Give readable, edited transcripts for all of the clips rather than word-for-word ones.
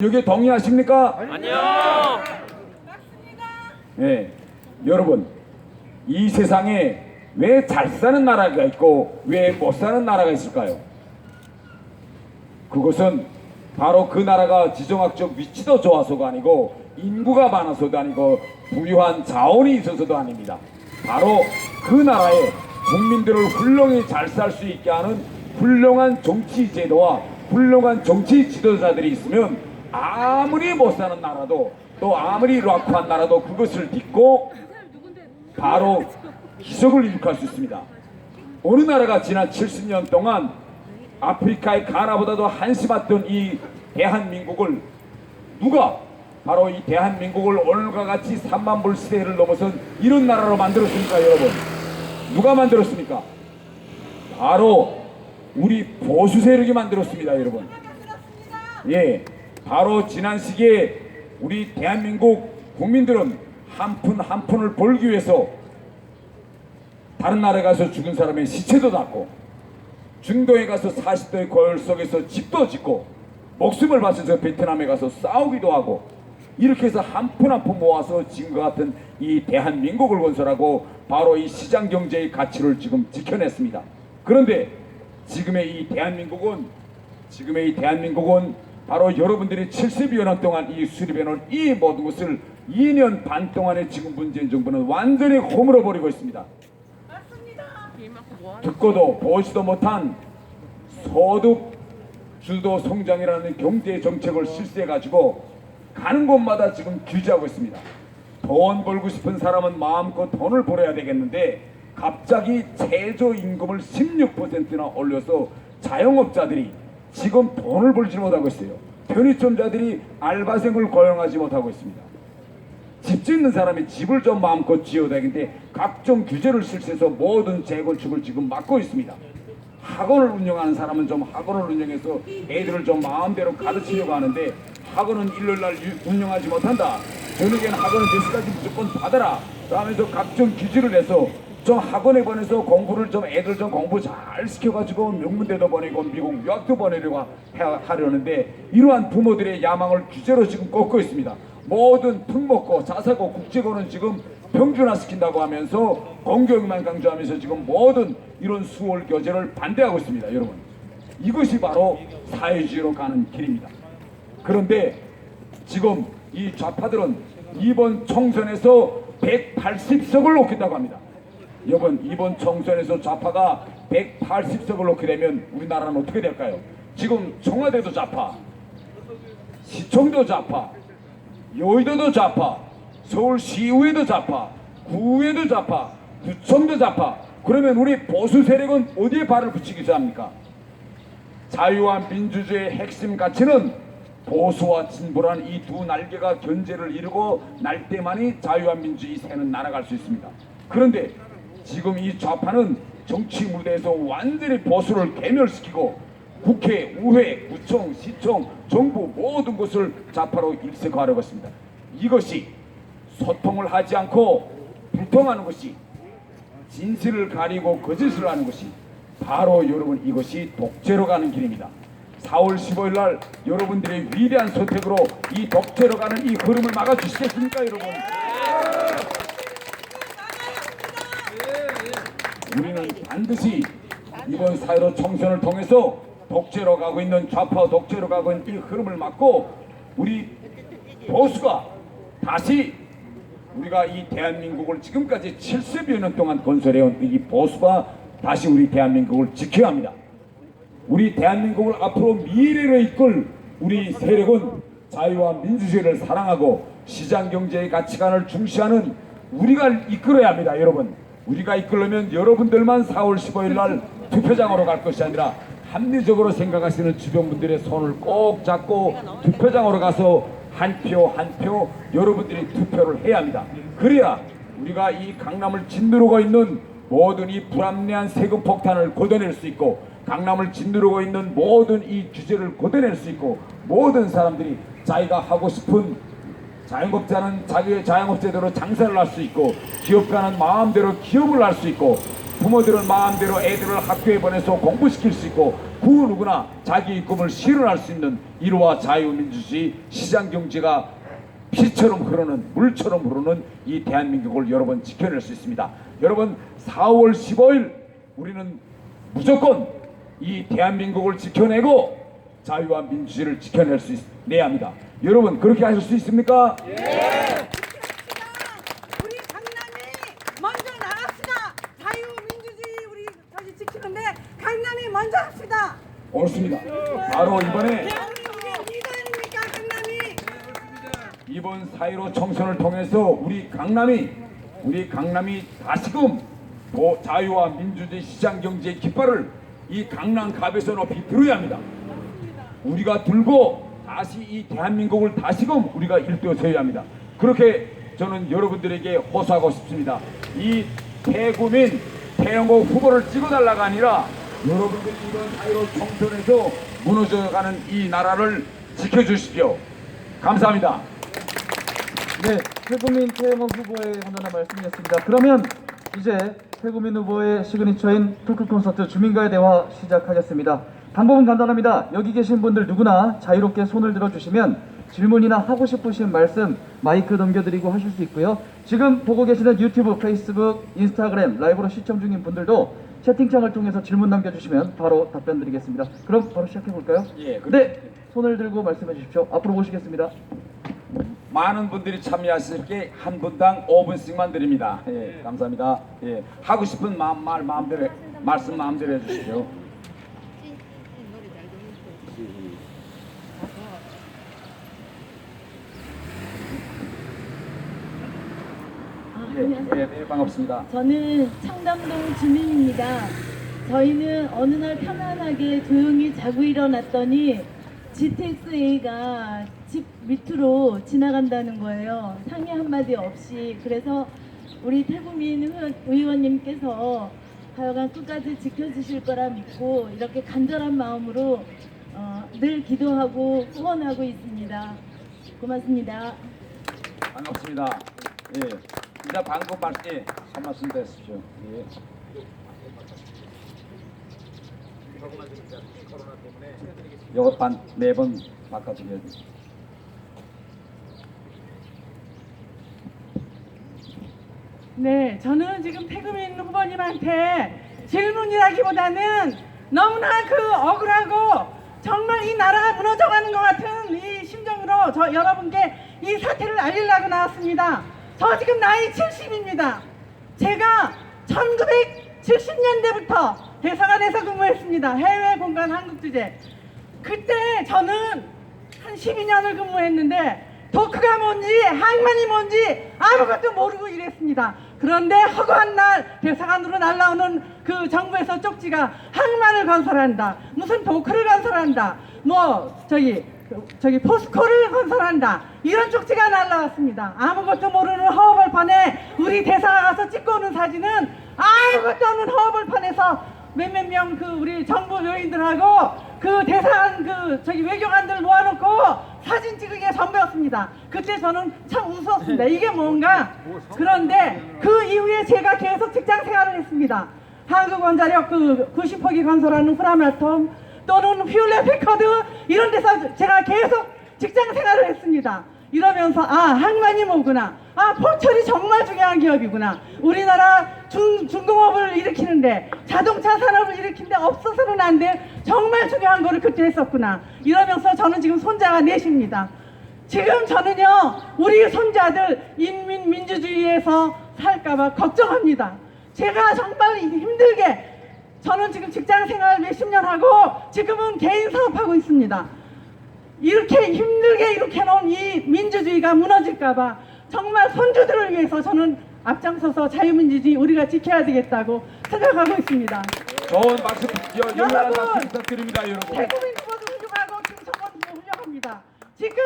여기 동의하십니까? 아니요. 네, 여러분 이 세상에 왜 잘 사는 나라가 있고 왜 못 사는 나라가 있을까요? 그것은 바로 그 나라가 지정학적 위치도 좋아서가 아니고 인구가 많아서도 아니고 부유한 자원이 있어서도 아닙니다. 바로 그 나라의 국민들을 훌륭히 잘 살 수 있게 하는 훌륭한 정치 제도와 훌륭한 정치 지도자들이 있으면 아무리 못 사는 나라도 또 아무리 락한 나라도 그것을 딛고 바로 기적을 이룩할 수 있습니다. 어느 나라가 지난 70년 동안 아프리카의 가나보다도 한심했던 이 대한민국을 누가 바로 이 대한민국을 오늘과 같이 3만 불 시대를 넘어선 이런 나라로 만들었습니까, 여러분? 누가 만들었습니까? 바로 우리 보수 세력이 만들었습니다, 여러분. 예, 바로 지난 시기에 우리 대한민국 국민들은 한 푼 한 푼을 벌기 위해서 다른 나라에 가서 죽은 사람의 시체도 닦고 중동에 가서 40도의 거열 속에서 집도 짓고 목숨을 바쳐서 베트남에 가서 싸우기도 하고 이렇게 해서 한 푼 한 푼 모아서 지금과 같은 이 대한민국을 건설하고 바로 이 시장경제의 가치를 지금 지켜냈습니다. 그런데 지금의 이 대한민국은 바로 여러분들이 70여 년 동안 이 수립해놓은 이 모든 것을 2년 반 동안에 지금 문재인 정부는 완전히 허물어버리고 있습니다. 듣고도 보지도 못한 소득 주도 성장이라는 경제 정책을 실시해가지고 가는 곳마다 지금 규제하고 있습니다. 돈 벌고 싶은 사람은 마음껏 돈을 벌어야 되겠는데 갑자기 최저임금을 16%나 올려서 자영업자들이 지금 돈을 벌지 못하고 있어요. 편의점자들이 알바생을 고용하지 못하고 있습니다. 집 짓는 사람이 집을 좀 마음껏 지어야 되는데 각종 규제를 실시해서 모든 재건축을 지금 막고 있습니다. 학원을 운영하는 사람은 좀 학원을 운영해서 애들을 좀 마음대로 가르치려고 하는데 학원은 일요일날 운영하지 못한다. 저녁에는 학원은 몇 시까지 무조건 받아라. 하면서 각종 규제를 해서 좀 학원에 보내서 공부를 좀 애들 좀 공부 잘 시켜가지고 명문대도 보내고 미국 유학도 보내려고 하려는데 이러한 부모들의 야망을 규제로 지금 꺾고 있습니다. 모든 특목고, 자사고, 국제고는 지금 평준화시킨다고 하면서 공교육만 강조하면서 지금 모든 이런 수월 교재를 반대하고 있습니다. 여러분, 이것이 바로 사회주의로 가는 길입니다. 그런데 지금 이 좌파들은 이번 총선에서 180석을 놓겠다고 합니다. 여러분, 이번 총선에서 좌파가 180석을 놓게 되면 우리나라는 어떻게 될까요? 지금 청와대도 좌파, 시청도 좌파, 여의도도 좌파, 서울시의회도 좌파, 구의회도 좌파, 구청도 좌파. 그러면 우리 보수 세력은 어디에 발을 붙이기 합니까? 자유와 민주주의의 핵심 가치는 보수와 진보란 이 두 날개가 견제를 이루고 날 때만이 자유와 민주주의 새는 날아갈 수 있습니다. 그런데 지금 이 좌파는 정치 무대에서 완전히 보수를 괴멸시키고 국회, 의회, 구청, 시청, 정부 모든 것을 좌파로 일색화하려고 했습니다. 이것이 소통을 하지 않고 불통하는 것이 진실을 가리고 거짓을 하는 것이 바로 여러분 이것이 독재로 가는 길입니다. 4월 15일 날 여러분들의 위대한 선택으로 이 독재로 가는 이 흐름을 막아주시겠습니까, 여러분? 우리는 반드시 이번 4.15 총선을 통해서 독재로 가고 있는 좌파 독재로 가고 있는 이 흐름을 막고 우리 보수가 다시 우리가 이 대한민국을 지금까지 70여 년 동안 건설해온 이 보수가 다시 우리 대한민국을 지켜야 합니다. 우리 대한민국을 앞으로 미래로 이끌 우리 세력은 자유와 민주주의를 사랑하고 시장경제의 가치관을 중시하는 우리가 이끌어야 합니다. 여러분, 우리가 이끌려면 여러분들만 4월 15일 날 투표장으로 갈 것이 아니라 합리적으로 생각하시는 주변 분들의 손을 꼭 잡고 투표장으로 가서 한 표 한 표 여러분들이 투표를 해야 합니다. 그래야 우리가 이 강남을 짓누르고 있는 모든 이 불합리한 세금 폭탄을 걷어낼 수 있고 강남을 짓누르고 있는 모든 이 규제를 걷어낼 수 있고 모든 사람들이 자기가 하고 싶은 자영업자는 자기의 자영업자대로 장사를 할 수 있고 기업가는 마음대로 기업을 할 수 있고 부모들은 마음대로 애들을 학교에 보내서 공부시킬 수 있고 그 누구나 자기 꿈을 실현할 수 있는 이루와 자유민주주의 시장경제가 피처럼 흐르는 물처럼 흐르는 이 대한민국을 여러분 지켜낼 수 있습니다. 여러분 4월 15일 우리는 무조건 이 대한민국을 지켜내고 자유와 민주주의를 지켜낼 수 내야 합니다. 여러분 그렇게 하실 수 있습니까? 예. 우리 강남이 먼저 나갑시다. 자유민주주의 우리 저기 지키는데 강남이 먼저 합시다. 옳습니다. 바로 이번에 대한민국의 리더 아닙니까 강남이? 이번 4.15 총선을 통해서 우리 강남이 다시금 자유와 민주주의 시장경제의 깃발을 이 강남갑에서 높이 들어야 합니다. 우리가 들고 다시 이 대한민국을 다시금 우리가 일도에 서야 합니다. 그렇게 저는 여러분들에게 호소하고 싶습니다. 이 태구민 태영호 후보를 찍어달라가 아니라 여러분들이 이번 4.15 총선에서 무너져가는 이 나라를 지켜주십시오. 감사합니다. 네, 태구민 태영호 후보의 훈훈한 말씀이었습니다. 그러면 이제 태구민 후보의 시그니처인 토크 콘서트 주민과의 대화 시작하겠습니다. 방법은 간단합니다. 여기 계신 분들 누구나 자유롭게 손을 들어주시면 질문이나 하고 싶으신 말씀 마이크 넘겨드리고 하실 수 있고요. 지금 보고 계시는 유튜브, 페이스북, 인스타그램 라이브로 시청 중인 분들도 채팅창을 통해서 질문 남겨주시면 바로 답변 드리겠습니다. 그럼 바로 시작해볼까요? 예, 네, 손을 들고 말씀해 주십시오. 앞으로 모시겠습니다. 많은 분들이 참여하실게 한 분당 5분씩만 드립니다. 예, 감사합니다. 예, 하고 싶은 말씀 마음대로 해주십시오. 예, 반갑습니다. 저는 청담동 주민입니다. 저희는 어느 날 편안하게 조용히 자고 일어났더니 GTX-A가 집 밑으로 지나간다는 거예요. 상의 한마디 없이. 그래서 우리 태구민 의원님께서 하여간 끝까지 지켜주실 거라 믿고 이렇게 간절한 마음으로 늘 기도하고 후원하고 있습니다. 고맙습니다. 반갑습니다. 예, 이제 방금 한 말씀 드십시오. 예. 요거 매번 바꿔드려야 돼. 네, 저는 지금 태구민 후보님한테 질문이라기보다는 너무나 억울하고 정말 이 나라가 무너져가는 것 같은 이 심정으로 저 여러분께 이 사태를 알리려고 나왔습니다. 저 지금 나이 70입니다. 제가 1970년대부터 대사관에서 근무했습니다. 해외 공간 한국 주재. 그때 저는 한 12년을 근무했는데 도크가 뭔지 항만이 뭔지 아무것도 모르고 일했습니다. 그런데 허구한 날 대사관으로 날라오는 그 정부에서 쪽지가 항만을 건설한다, 무슨 도크를 건설한다, 저기 포스코를 건설한다, 이런 쪽지가 날라왔습니다. 아무것도 모르는 허허벌판에 우리 대사가 가서 찍고 오는 사진은 아무것도 없는 허허벌판에서 몇몇 명 우리 정부 요인들하고 그 대사관 저기 외교관들 모아놓고 사진 찍으기가 전부였습니다. 그때 저는 참 웃었습니다. 이게 뭔가. 그런데 그 이후에 제가 계속 직장 생활을 했습니다. 한국원자력 90호기 건설하는 프라마톰 또는 휘울레 패커드 이런 데서 제가 계속 직장 생활을 했습니다. 이러면서 항만이 뭐구나, 포철이 정말 중요한 기업이구나, 우리나라 중공업을 일으키는데 자동차 산업을 일으키는데 없어서는 안 돼 정말 중요한 거를 그때 했었구나. 이러면서 저는 지금 손자가 넷입니다. 지금 저는요 우리 손자들 인민민주주의에서 살까봐 걱정합니다. 제가 정말 힘들게 저는 지금 직장생활 몇십 년 하고 지금은 개인 사업하고 있습니다. 이렇게 힘들게 이렇게 놓은 이 민주주의가 무너질까봐 정말 손주들을 위해서 저는 앞장서서 자유민주주의 우리가 지켜야 되겠다고 생각하고 있습니다. 좋은 박수, 열렬한 박수 부탁드립니다, 여러분. 태구민 후보도 훌륭하고 김정원 후보 훌륭합니다. 지금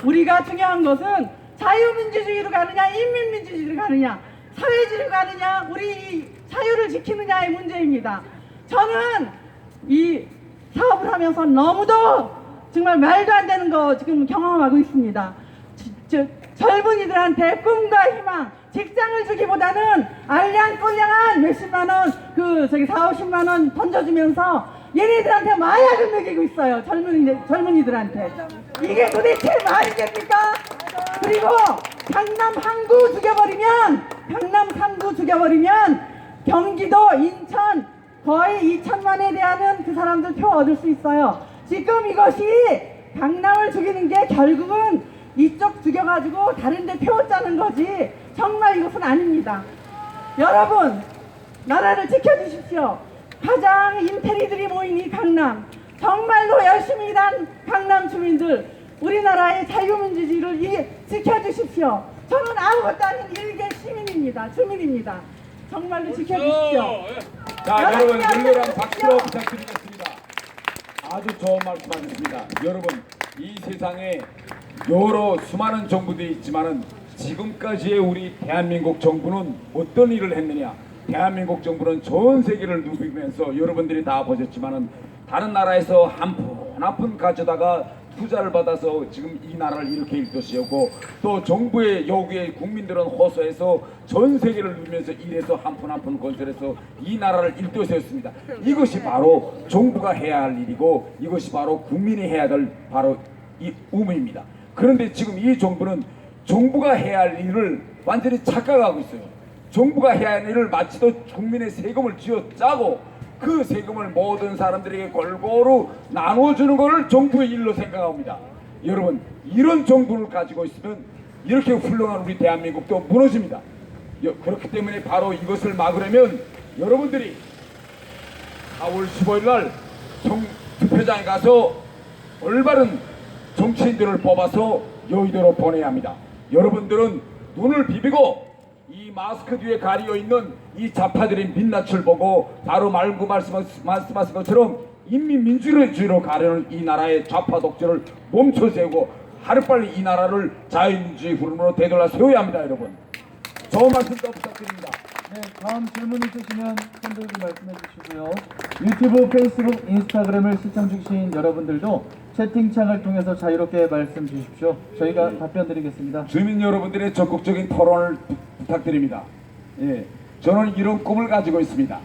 우리가 중요한 것은 자유민주주의로 가느냐, 인민민주주의로 가느냐, 사회주의로 가느냐, 우리 자유를 지키느냐의 문제입니다. 저는 이 사업을 하면서 너무도 정말 말도 안 되는 거 지금 경험하고 있습니다. 젊은이들한테 꿈과 희망, 직장을 주기보다는 알량 꼴량한 몇십만 원, 4, 50만 원 던져주면서 얘네들한테 마약을 먹이고 있어요. 젊은이들한테. 이게 도대체 말이 됩니까? 그리고 강남 항구 죽여버리면 경기도, 인천 거의 2천만에 대한 그 사람들 표 얻을 수 있어요. 지금 이것이 강남을 죽이는 게 결국은 이쪽 죽여가지고 다른 데 표 짜는 거지 정말 이것은 아닙니다. 여러분, 나라를 지켜주십시오. 가장 인테리들이 모인 이 강남, 정말로 열심히 일한 강남 주민들, 우리나라의 자유민주주의를 지켜주십시오. 저는 아무것도 아닌 일개 주민입니다. 정말로 지켜주십시오. 자, 여러분 열렬한 박수로 부탁드리겠습니다. 아주 좋은 말씀하셨습니다. 여러분, 이 세상에 여러 수많은 정부들이 있지만은 지금까지의 우리 대한민국 정부는 어떤 일을 했느냐? 대한민국 정부는 전 세계를 누비면서 여러분들이 다 보셨지만은 다른 나라에서 한 푼 가져다가 투자를 받아서 지금 이 나라를 이렇게 일도시하고, 또 정부의 요구에 국민들은 호소해서 전 세계를 누비면서 일해서 한 푼 건설해서 이 나라를 일도세웠습니다. 이것이 바로 정부가 해야 할 일이고, 이것이 바로 국민이 해야 될 바로 이 의무입니다. 그런데 지금 이 정부는 정부가 해야 할 일을 완전히 착각하고 있어요. 정부가 해야 할 일을 마치도 국민의 세금을 쥐어 짜고 그 세금을 모든 사람들에게 골고루 나눠주는 것을 정부의 일로 생각합니다. 여러분, 이런 정부를 가지고 있으면 이렇게 훌륭한 우리 대한민국도 무너집니다. 그렇기 때문에 바로 이것을 막으려면 여러분들이 4월 15일 날 투표장에 가서 올바른 정치인들을 뽑아서 여의도로 보내야 합니다. 여러분들은 눈을 비비고 이 마스크 뒤에 가리어 있는 이 좌파들의 민낯을 보고 바로 말씀하신 것처럼 인민민주주의로 가려는 이 나라의 좌파 독재를 멈춰세우고 하루빨리 이 나라를 자유민주주의 흐름으로 되돌아 세워야 합니다. 여러분, 좋은 말씀 더 부탁드립니다. 네, 다음 질문 있으시면 손 들고 말씀해 주시고요. 유튜브, 페이스북, 인스타그램을 시청 중이신 여러분들도 채팅창을 통해서 자유롭게 말씀 주십시오. 저희가 답변 드리겠습니다. 주민 여러분들의 적극적인 토론을 부탁드립니다. 예, 저는 이런 꿈을 가지고 있습니다.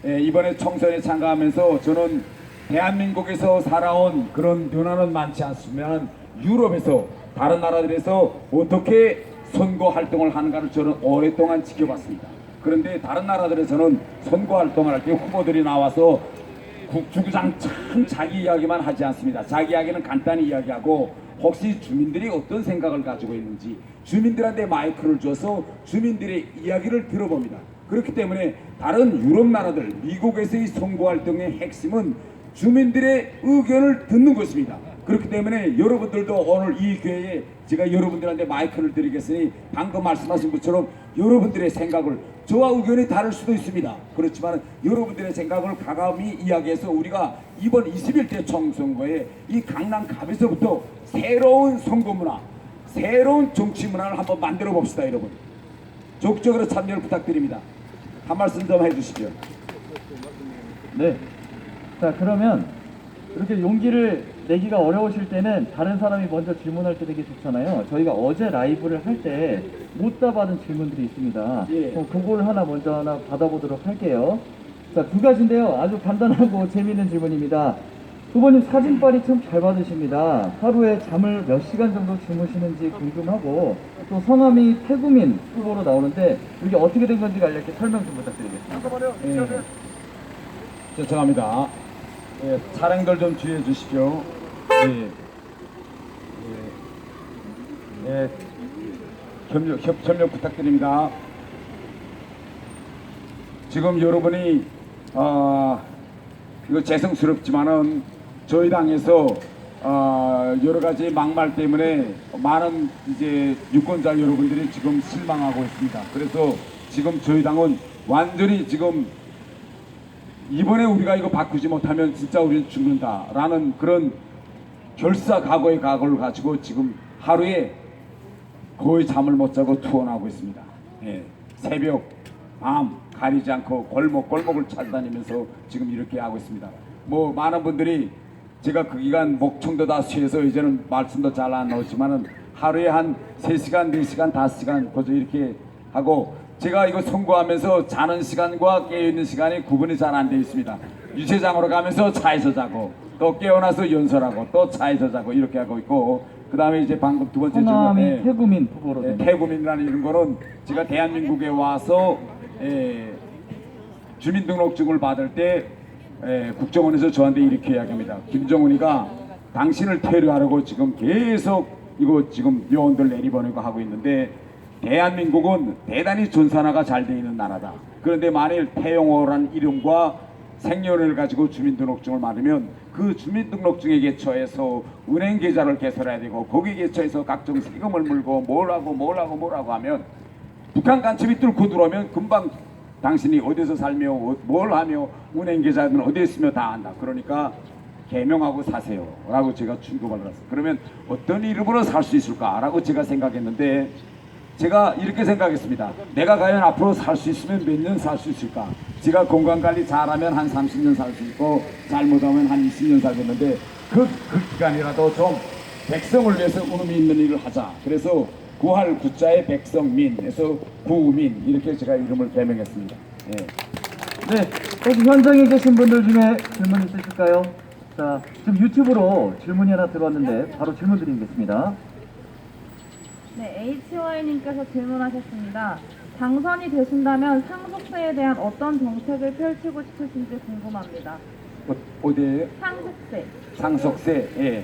예, 이번에 총선에 참가하면서 저는 대한민국에서 살아온 그런 변화는 많지 않지만 유럽에서 다른 나라들에서 어떻게 선거 활동을 하는가를 저는 오랫동안 지켜봤습니다. 그런데 다른 나라들에서는 선거 활동을 할 때 후보들이 나와서 주구장창 자기 이야기만 하지 않습니다. 자기 이야기는 간단히 이야기하고 혹시 주민들이 어떤 생각을 가지고 있는지 주민들한테 마이크를 줘서 주민들의 이야기를 들어봅니다. 그렇기 때문에 다른 유럽 나라들, 미국에서의 선거 활동의 핵심은 주민들의 의견을 듣는 것입니다. 그렇기 때문에 여러분들도 오늘 이 기회에 제가 여러분들한테 마이크를 드리겠으니 방금 말씀하신 것처럼 여러분들의 생각을, 저와 의견이 다를 수도 있습니다. 그렇지만 여러분들의 생각을 가감히 이야기해서 우리가 이번 21대 총선거에 이 강남갑에서부터 새로운 선거 문화, 새로운 정치 문화를 한번 만들어 봅시다. 여러분, 적극적으로 참여를 부탁드립니다. 한 말씀 좀 해주시죠. 네. 자, 그러면 이렇게 용기를 내기가 어려우실 때는 다른 사람이 먼저 질문할 때 되게 좋잖아요. 저희가 어제 라이브를 할 때 못 답하는 질문들이 있습니다. 예. 그걸 하나 받아보도록 할게요. 자, 두 가지인데요. 아주 간단하고 재미있는 질문입니다. 후보님 사진빨이 참 잘 받으십니다. 하루에 잠을 몇 시간 정도 주무시는지 궁금하고, 또 성함이 태구민 후보로 나오는데 이게 어떻게 된 건지 간략히 설명 좀 부탁드리겠습니다. 죄송합니다. 예, 차량들 좀 주의해 주십시오. 협력 부탁드립니다. 지금 여러분이 이거 죄송스럽지만은 저희 당에서 여러 가지 막말 때문에 많은 이제 유권자 여러분들이 지금 실망하고 있습니다. 그래서 지금 저희 당은 완전히 지금 이번에 우리가 이거 바꾸지 못하면 진짜 우리는 죽는다라는 그런 결사각오의 각오를 가지고 지금 하루에 거의 잠을 못 자고 투혼하고 있습니다. 예, 새벽, 밤 가리지 않고 골목을 찾아다니면서 지금 이렇게 하고 있습니다. 뭐 많은 분들이 제가 그 기간 목청도 다 쉬어서 이제는 말씀도 잘 안 나오지만은 하루에 한 3시간, 4시간, 5시간 그저 이렇게 하고 제가 이거 선거하면서 자는 시간과 깨어있는 시간이 구분이 잘 안 되어 있습니다. 유세장으로 가면서 차에서 자고 또 깨어나서 연설하고 또 차에서 자고 이렇게 하고 있고 그 다음에 이제 방금 두 번째 호남이 질문에 태구민 후보로 됩니다. 태구민이라는 이런 거는 제가 대한민국에 와서 주민등록증을 받을 때 국정원에서 저한테 이렇게 이야기합니다. 김정은이가 당신을 퇴로하려고 지금 계속 이거 지금 요원들 내리보내고 하고 있는데 대한민국은 대단히 전산화가 잘 돼 있는 나라다. 그런데 만일 태영호라는 이름과 생년을 가지고 주민등록증을 받으면 그 주민등록증에 개처해서 은행 계좌를 개설해야 되고 거기에 개처해서 각종 세금을 물고 뭘 하고 하면 북한 간첩이 뚫고 들어오면 금방 당신이 어디서 살며 뭘 하며 은행 계좌는 어디에 있으며 다 안다. 그러니까 개명하고 사세요 라고 제가 충고를 받았어요. 그러면 어떤 이름으로 살 수 있을까 라고 제가 생각했는데 제가 이렇게 생각했습니다. 내가 과연 앞으로 살 수 있으면 몇 년 살 수 있을까? 제가 건강관리 잘하면 한 30년 살 수 있고 잘못하면 한 20년 살겠는데 그 기간이라도 좀 백성을 위해서 의미 있는 일을 하자. 그래서 구할 구자의 백성민에서 구민 이렇게 제가 이름을 개명했습니다. 예. 네, 혹시 현장에 계신 분들 중에 질문 있으실까요? 자, 지금 유튜브로 질문이 하나 들어왔는데 바로 질문 드리겠습니다. 네, HY님께서 질문하셨습니다. 당선이 되신다면 상속세에 대한 어떤 정책을 펼치고 싶으신지 궁금합니다. 어디에요? 상속세. 상속세. 예.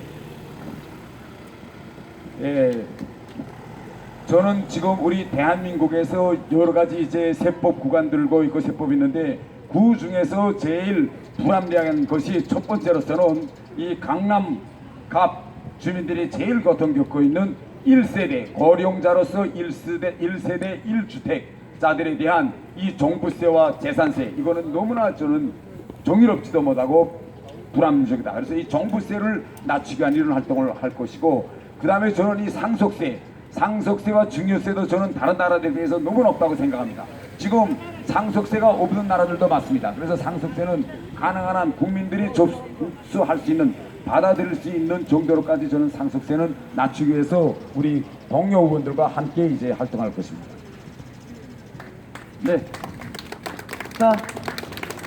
예. 저는 지금 우리 대한민국에서 여러 가지 이제 세법 구간들고 있고 세법이 있는데 그 중에서 제일 불합리한 것이 첫 번째로서는 이 강남 갑 주민들이 제일 고통 겪고 있는 1세대 고령자로서 1세대 1주택자들에 대한 이 종부세와 재산세 이거는 너무나 저는 정의롭지도 못하고 불합리적이다. 그래서 이 종부세를 낮추기 위한 이런 활동을 할 것이고 그 다음에 저는 이 상속세와 증여세도 저는 다른 나라들에 비해서 너무 높다고 생각합니다. 지금 상속세가 없는 나라들도 많습니다. 그래서 상속세는 가능한 한 국민들이 접수할 수 있는 받아들일 수 있는 정도로까지 저는 상속세는 낮추기 위해서 우리 동료 후보들과 함께 이제 활동할 것입니다. 네. 자,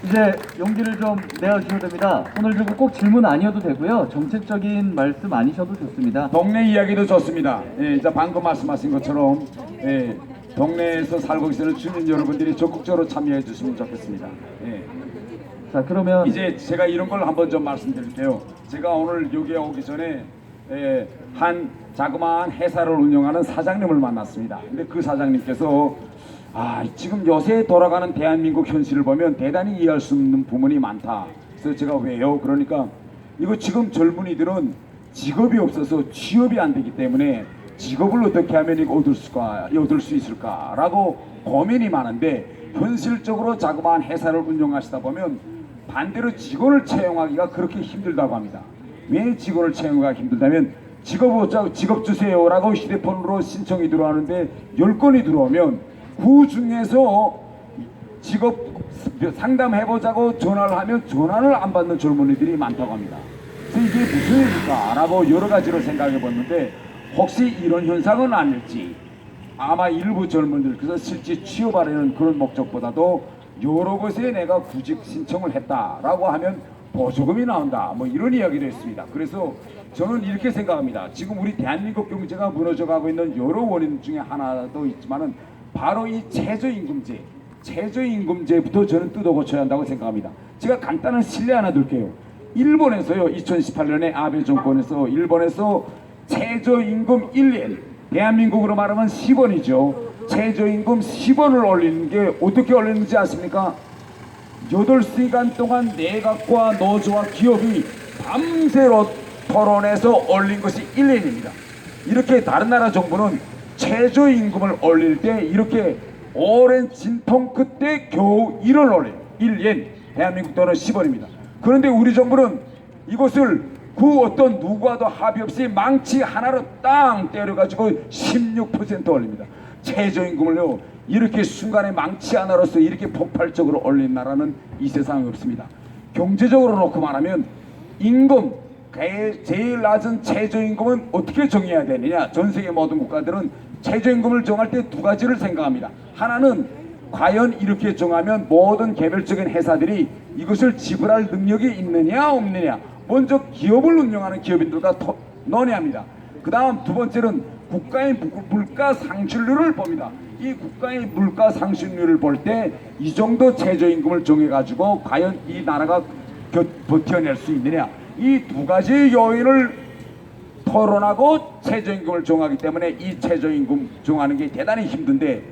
이제 용기를 좀 내어주셔도 됩니다. 손을 들고 꼭 질문 아니어도 되고요. 정책적인 말씀 아니셔도 좋습니다. 동네 이야기도 좋습니다. 예, 이제 방금 말씀하신 것처럼 예, 동네에서 살고 계시는 주민 여러분들이 적극적으로 참여해 주시면 좋겠습니다. 예. 자, 그러면 이제 제가 이런 걸 한번 좀 말씀드릴게요. 제가 오늘 여기에 오기 전에 한 자그마한 회사를 운영하는 사장님을 만났습니다. 근데 그 사장님께서 지금 요새 돌아가는 대한민국 현실을 보면 대단히 이해할 수 없는 부분이 많다. 그래서 제가 왜요? 그러니까 이거 지금 젊은이들은 직업이 없어서 취업이 안 되기 때문에 직업을 어떻게 하면 이거 얻을 수 있을까라고 고민이 많은데 현실적으로 자그마한 회사를 운영하시다 보면 반대로 직원을 채용하기가 그렇게 힘들다고 합니다. 왜 직원을 채용하기가 힘들다면 직업 주세요라고 휴대폰으로 신청이 들어오는데 10건이 들어오면 그 중에서 직업 상담해보자고 전화를 하면 전화를 안 받는 젊은이들이 많다고 합니다. 그래서 이게 무슨 일일까 라고 여러 가지로 생각해 봤는데 혹시 이런 현상은 아닐지 아마 일부 젊은이들 그래서 실제 취업하려는 그런 목적보다도 여러 곳에 내가 구직 신청을 했다라고 하면 보조금이 나온다 뭐 이런 이야기도 있습니다. 그래서 저는 이렇게 생각합니다. 지금 우리 대한민국 경제가 무너져가고 있는 여러 원인 중에 하나도 있지만은 바로 이 최저임금제부터 저는 뜯어 고쳐야 한다고 생각합니다. 제가 간단한 실례 하나 들게요. 일본에서요 2018년에 아베 정권에서 일본에서 최저임금 1년 대한민국으로 말하면 10원이죠. 최저임금 10원을 올리는 게 어떻게 올리는지 아십니까? 8시간 동안 내각과 노조와 기업이 밤새로 토론해서 올린 것이 1년입니다. 이렇게 다른 나라 정부는 최저임금을 올릴 때 이렇게 오랜 진통 끝에 겨우 1을 올려요. 1년. 대한민국 돈은 10원입니다. 그런데 우리 정부는 이것을 그 어떤 누구와도 합의 없이 망치 하나로 땅 때려가지고 16% 올립니다. 최저임금을요 이렇게 순간에 망치 하나로서 이렇게 폭발적으로 올린 나라는 이 세상에 없습니다. 경제적으로 놓고 말하면 임금 제일 낮은 최저임금은 어떻게 정해야 되느냐? 전 세계 모든 국가들은 최저임금을 정할 때 두 가지를 생각합니다. 하나는 과연 이렇게 정하면 모든 개별적인 회사들이 이것을 지불할 능력이 있느냐 없느냐, 먼저 기업을 운영하는 기업인들과 논의합니다. 그 다음 두 번째는 국가의 물가 상승률을 봅니다. 이 국가의 물가 상승률을 볼 때 이 정도 최저임금을 정해가지고 과연 이 나라가 버텨낼 수 있느냐, 이 두 가지 요인을 토론하고 최저임금을 정하기 때문에 이 최저임금 정하는 게 대단히 힘든데,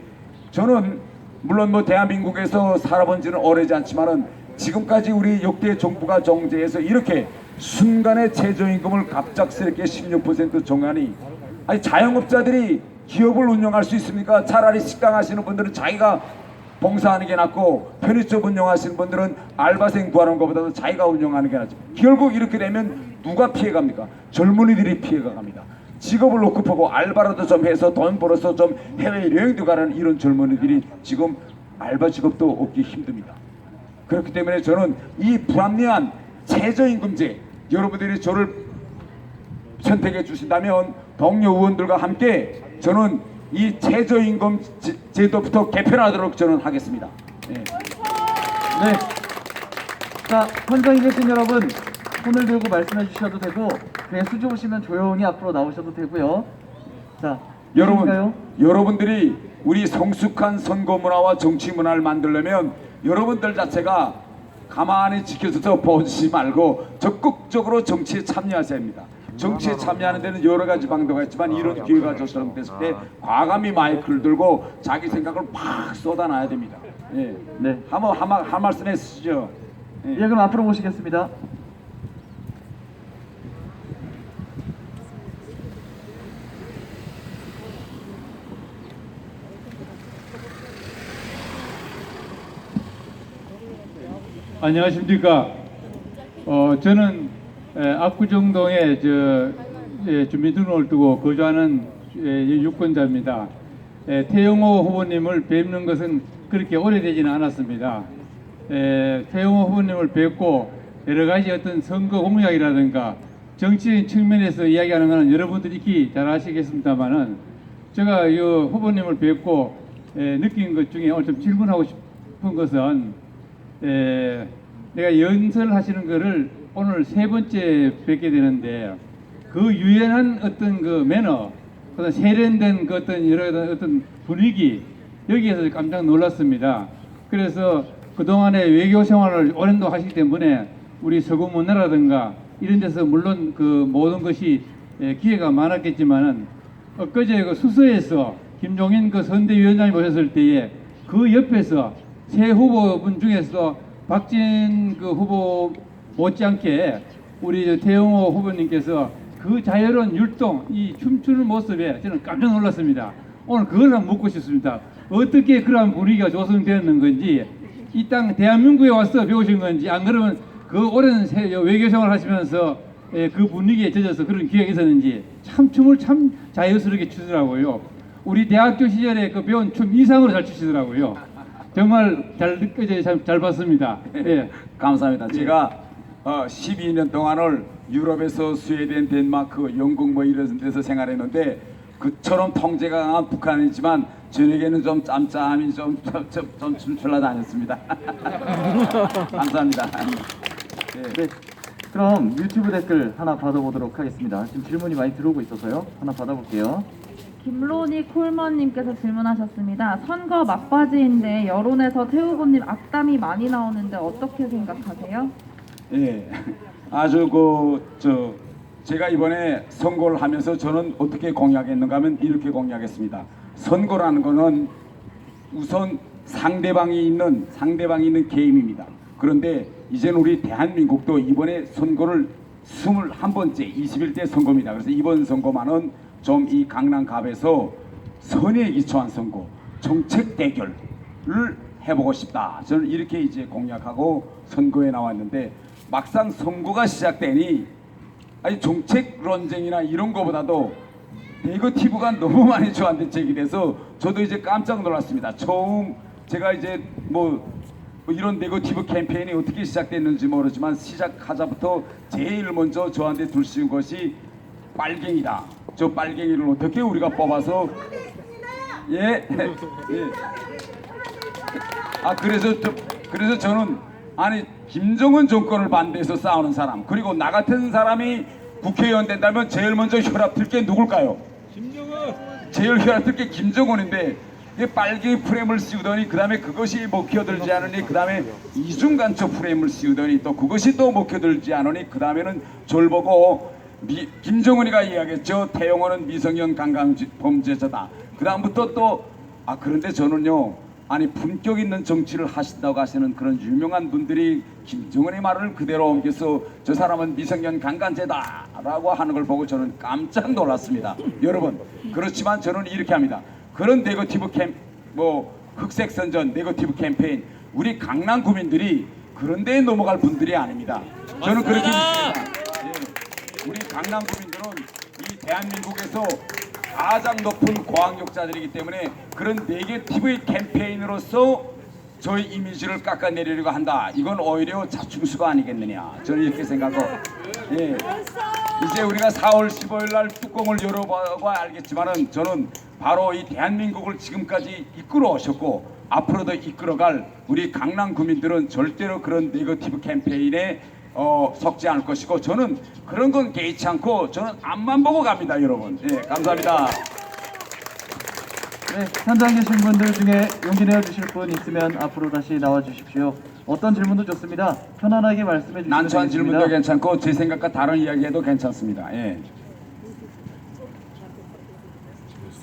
저는 물론 뭐 대한민국에서 살아본 지는 오래지 않지만은 지금까지 우리 역대 정부가 정제해서 이렇게 순간에 최저임금을 갑작스럽게 16% 정하니, 아니 자영업자들이 기업을 운영할 수 있습니까? 차라리 식당 하시는 분들은 자기가 봉사하는 게 낫고, 편의점 운영하시는 분들은 알바생 구하는 것보다도 자기가 운영하는 게 낫죠. 결국 이렇게 되면 누가 피해갑니까? 젊은이들이 피해가 갑니다. 직업을 놓고 보고 알바라도 좀 해서 돈 벌어서 좀 해외여행도 가라는 이런 젊은이들이 지금 알바 직업도 얻기 힘듭니다. 그렇기 때문에 저는 이 불합리한 최저임금제, 여러분들이 저를 선택해 주신다면 동료 의원들과 함께 저는 이 최저임금 제도부터 개편하도록 저는 하겠습니다. 네. 네. 자, 현장에 계신 여러분, 손을 들고 말씀해 주셔도 되고, 그냥 수줍으시면 조용히 앞으로 나오셔도 되고요. 자, 여러분들이 우리 성숙한 선거 문화와 정치 문화를 만들려면 여러분들 자체가 가만히 지켜서 보지 말고 적극적으로 정치에 참여하셔야 합니다. 정치에 참여하는 데는 여러 가지 방도가 있지만, 이런 기회가 조성됐을 때 과감히 마이크를 들고 자기 생각을 팍 쏟아놔야 됩니다. 예. 네. 한 말씀 해주시죠. 예, 그럼 앞으로 모시겠습니다. 안녕하십니까. 저는 압구정동에 주민등록을 두고 거주하는 유권자입니다. 태영호 후보님을 뵙는 것은 그렇게 오래되지는 않았습니다. 태영호 후보님을 뵙고 여러 가지 어떤 선거 공약이라든가 정치적인 측면에서 이야기하는 것은 여러분들이 익히 잘 아시겠습니다만은, 제가 이 후보님을 뵙고 느낀 것 중에 오늘 좀 질문하고 싶은 것은, 내가 연설하시는 거를 오늘 세 번째 뵙게 되는데, 그 유연한 어떤 그 매너, 그다음 세련된 그 어떤 여러 어떤 분위기, 여기에서 깜짝 놀랐습니다. 그래서 그동안에 외교 생활을 오랜 동안 하시기 때문에 우리 서구 문화라든가 이런 데서 물론 그 모든 것이 기회가 많았겠지만은, 엊그제 그 수서에서 김종인 그 선대위원장이 오셨을 때에 그 옆에서 새 후보분 중에서 박진 그 후보 못지않게 우리 태영호 후보님께서 그 자유로운 율동, 이 춤추는 모습에 저는 깜짝 놀랐습니다. 오늘 그걸 한번 묻고 싶습니다. 어떻게 그러한 분위기가 조성되었는 건지, 이 땅 대한민국에 와서 배우신 건지, 안 그러면 그 오랜 외교 생활 하시면서 그 분위기에 젖어서 그런 기억이 있었는지, 참 춤을 참 자유스럽게 추더라고요. 우리 대학교 시절에 그 배운 춤 이상으로 잘 추시더라고요. 정말 잘 느껴져요. 잘 봤습니다. 예. 감사합니다. 제가 12년 동안을 유럽에서 스웨덴, 덴마크, 영국 뭐 이런 데서 생활했는데, 그처럼 통제가 강한 북한이지만 저녁에는 좀 짬짬이 좀 춤출라 다녔습니다. 감사합니다. 네. 그럼 유튜브 댓글 하나 받아보도록 하겠습니다. 지금 질문이 많이 들어오고 있어서요. 하나 받아볼게요. 김로니 콜먼님께서 질문하셨습니다. 선거 막바지인데 여론에서 태 후보님 악담이 많이 나오는데 어떻게 생각하세요? 예, 아주 제가 이번에 선거를 하면서 저는 어떻게 공약했는가 하면 이렇게 공약했습니다. 선거라는 거는 우선 상대방이 있는 게임입니다. 그런데 이제는 우리 대한민국도 이번에 선거를 21번째 21대 선거입니다. 그래서 이번 선거만은 좀 이 강남갑에서 선의에 기초한 선거, 정책 대결을 해보고 싶다. 저는 이렇게 이제 공약하고 선거에 나왔는데, 막상 선거가 시작되니 아니 정책 논쟁이나 이런 거보다도 네거티브가 너무 많이 저한테 제기돼서 저도 이제 깜짝 놀랐습니다. 처음 제가 이제 뭐 뭐 이런 네거티브 캠페인이 어떻게 시작됐는지 모르지만 시작하자부터 제일 먼저 저한테 둘씌운 것이 빨갱이다. 저 빨갱이를 어떻게 우리가 뽑아서 예. 예. 그래서 저는 아니 김정은 정권을 반대해서 싸우는 사람 그리고 나 같은 사람이 국회의원 된다면 제일 먼저 혈압 들게 누굴까요? 김정은. 제일 혈압 들게 김정은인데 이 빨갱이 프레임을 씌우더니 그 다음에 그것이 먹혀들지 않으니 그 다음에 이중간첩 프레임을 씌우더니 또 그것이 또 먹혀들지 않으니 그 다음에는 저를 보고 김정은이가 이야기했죠. 태영호는 미성년 강간범죄자다. 그 다음부터 또 그런데 저는요 아니 품격 있는 정치를 하신다고 하시는 그런 유명한 분들이 김정은의 말을 그대로 옮겨서 저 사람은 미성년 강간죄다라고 하는 걸 보고 저는 깜짝 놀랐습니다. 여러분 그렇지만 저는 이렇게 합니다. 그런 네거티브 흑색 선전 네거티브 캠페인 우리 강남 구민들이 그런 데에 넘어갈 분들이 아닙니다. 저는 그렇게 믿습니다. 예. 우리 강남 구민들은 이 대한민국에서 가장 높은 고학력자들이기 때문에 그런 네거티브 캠페인으로서 저희 이미지를 깎아내리려고 한다. 이건 오히려 자충수가 아니겠느냐. 저는 이렇게 생각하고 예. 이제 우리가 4월 15일 날 뚜껑을 열어봐야 알겠지만은 저는 바로 이 대한민국을 지금까지 이끌어 오셨고 앞으로도 이끌어갈 우리 강남 구민들은 절대로 그런 네거티브 캠페인에 속지 않을 것이고 저는 그런 건 개의치 않고 저는 앞만 보고 갑니다. 여러분 예, 감사합니다. 네, 현장 계신 분들 중에 용기 내어 주실 분 있으면 앞으로 다시 나와 주십시오. 어떤 질문도 좋습니다. 편안하게 말씀해 주시면 난처한 되겠습니다. 질문도 괜찮고 제 생각과 다른 이야기해도 괜찮습니다. 예.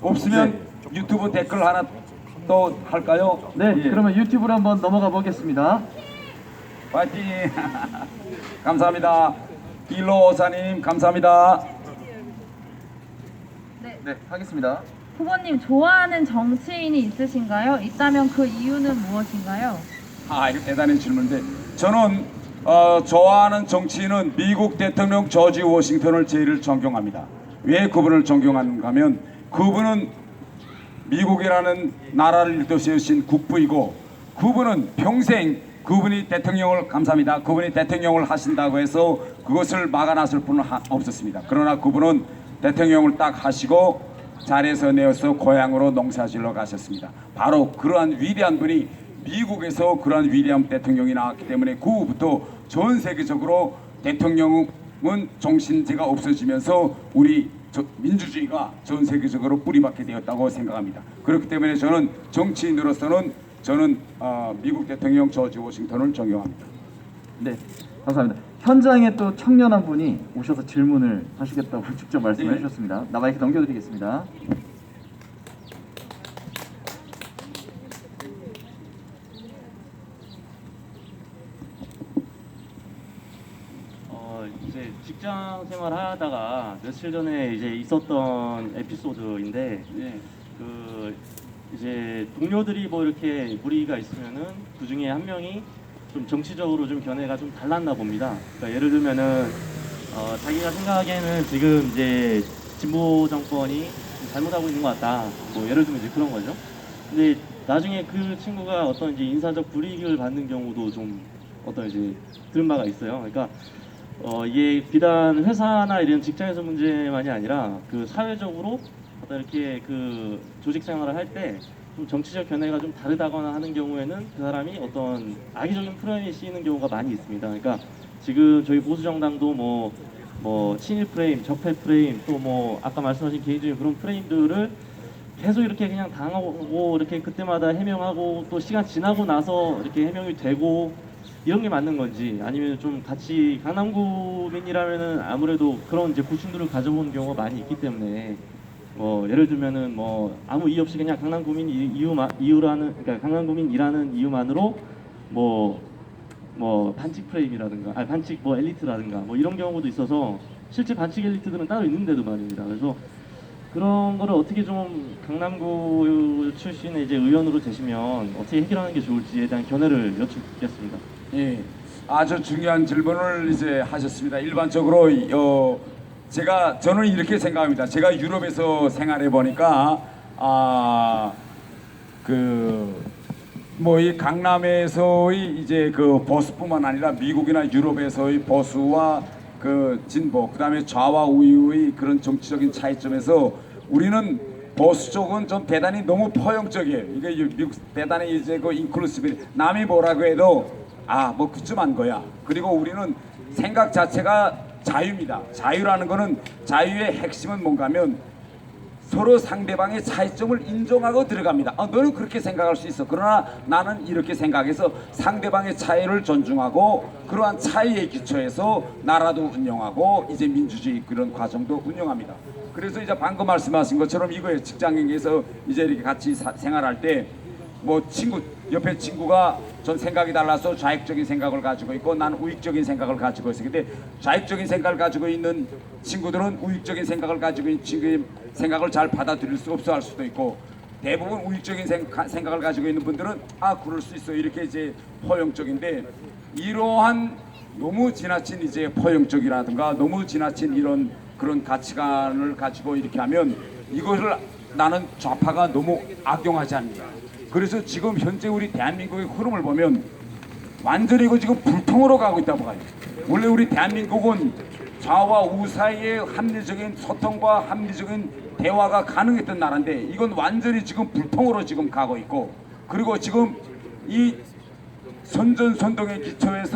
없으면 유튜브 댓글 하나 또 할까요? 네, 예. 그러면 유튜브로 한번 넘어가 보겠습니다. 파이팅! 감사합니다. 일로오사님 감사합니다. 네, 하겠습니다. 후보님 좋아하는 정치인이 있으신가요? 있다면 그 이유는 무엇인가요? 이거 대단한 질문인데 저는 좋아하는 정치인은 미국 대통령 조지 워싱턴을 제일 존경합니다. 왜 그분을 존경하는가 하면 그분은 미국이라는 나라를 일도 세우신 국부이고 그분은 평생 그분이 대통령을 감사합니다. 그분이 대통령을 하신다고 해서 그것을 막아놨을 분은 없었습니다. 그러나 그분은 대통령을 딱 하시고 자리에서 내어서 고향으로 농사질러 가셨습니다. 바로 그러한 위대한 분이 미국에서 그러한 위대한 대통령이 나왔기 때문에 그 후부터 전 세계적으로 대통령은 정신제가 없어지면서 우리 민주주의가 전 세계적으로 뿌리박게 되었다고 생각합니다. 그렇기 때문에 저는 정치인으로서는 저는 미국 대통령 조지 워싱턴을 존경합니다. 네, 감사합니다. 현장에 또 청년 한 분이 오셔서 질문을 하시겠다고 직접 말씀해 네. 주셨습니다. 나 마이크 넘겨드리겠습니다. 이제 직장 생활 하다가 며칠 전에 이제 있었던 에피소드인데 네. 그 이제 동료들이 뭐 이렇게 무리가 있으면은 그 중에 한 명이 좀 정치적으로 좀 견해가 좀 달랐나 봅니다. 그러니까 예를 들면은 자기가 생각하기에는 지금 이제 진보 정권이 좀 잘못하고 있는 것 같다. 뭐 예를 들면 이제 그런 거죠. 근데 나중에 그 친구가 어떤 이제 인사적 불이익을 받는 경우도 좀 어떤 이제 들은 바가 있어요. 그러니까 이게 비단 회사나 이런 직장에서 문제만이 아니라 그 사회적으로 어떤 이렇게 그 조직 생활을 할 때 좀 정치적 견해가 좀 다르다거나 하는 경우에는 그 사람이 어떤 악의적인 프레임이 씌이는 경우가 많이 있습니다. 그러니까 지금 저희 보수 정당도 뭐 친일 프레임, 적폐 프레임, 또 뭐 아까 말씀하신 개인적인 그런 프레임들을 계속 이렇게 그냥 당하고 이렇게 그때마다 해명하고 또 시간 지나고 나서 이렇게 해명이 되고 이런 게 맞는 건지 아니면 좀 같이 강남구민이라면은 아무래도 그런 이제 고충들을 가져보는 경우가 많이 있기 때문에 뭐 예를 들면은 뭐 아무 이유 없이 그냥 강남구민 이유라는 그러니까 강남구민이라는 이유만으로 뭐 반칙 프레임이라든가 반칙 뭐 엘리트라든가 뭐 이런 경우도 있어서 실제 반칙 엘리트들은 따로 있는데도 말입니다. 그래서 그런 거를 어떻게 좀 강남구 출신의 이제 의원으로 되시면 어떻게 해결하는 게 좋을지에 대한 견해를 여쭙겠습니다. 예, 아주 중요한 질문을 이제 하셨습니다. 일반적으로 저는 이렇게 생각합니다. 제가 유럽에서 생활해 보니까 뭐 이 강남에서의 이제 그 보수뿐만 아니라 미국이나 유럽에서의 보수와 그 진보, 그다음에 좌와 우의 그런 정치적인 차이점에서 우리는 보수 쪽은 좀 대단히 너무 포용적이에요. 이게 미국 대단히 이제 그 인클루시브, 남이 뭐라고 해도 뭐 그쯤한 거야. 그리고 우리는 생각 자체가 자유입니다. 자유라는 거는, 자유의 핵심은 뭔가면 서로 상대방의 차이점을 인정하고 들어갑니다. 너는 그렇게 생각할 수 있어. 그러나 나는 이렇게 생각해서 상대방의 차이를 존중하고 그러한 차이에 기초해서 나라도 운영하고 이제 민주주의 그런 과정도 운영합니다. 그래서 이제 방금 말씀하신 것처럼 이거에 직장에서 이제 이렇게 같이 생활할 때 뭐 친구, 옆에 친구가 전 생각이 달라서 좌익적인 생각을 가지고 있고 난 우익적인 생각을 가지고 있어요. 근데 좌익적인 생각을 가지고 있는 친구들은 우익적인 생각을 가지고 있는 친구의 생각을 잘 받아들일 수 없어 할 수도 있고, 대부분 우익적인 생각을 가지고 있는 분들은 그럴 수 있어 이렇게 이제 포용적인데, 이러한 너무 지나친 이제 포용적이라든가 너무 지나친 이런 그런 가치관을 가지고 이렇게 하면 이것을 나는 좌파가 너무 악용하지 않는다. 그래서 지금 현재 우리 대한민국의 흐름을 보면 완전히 이거 지금 불통으로 가고 있다고 봐요. 원래 우리 대한민국은 좌와 우 사이에 합리적인 소통과 합리적인 대화가 가능했던 나라인데 이건 완전히 지금 불통으로 지금 가고 있고, 그리고 지금 이 선전선동의 기초에서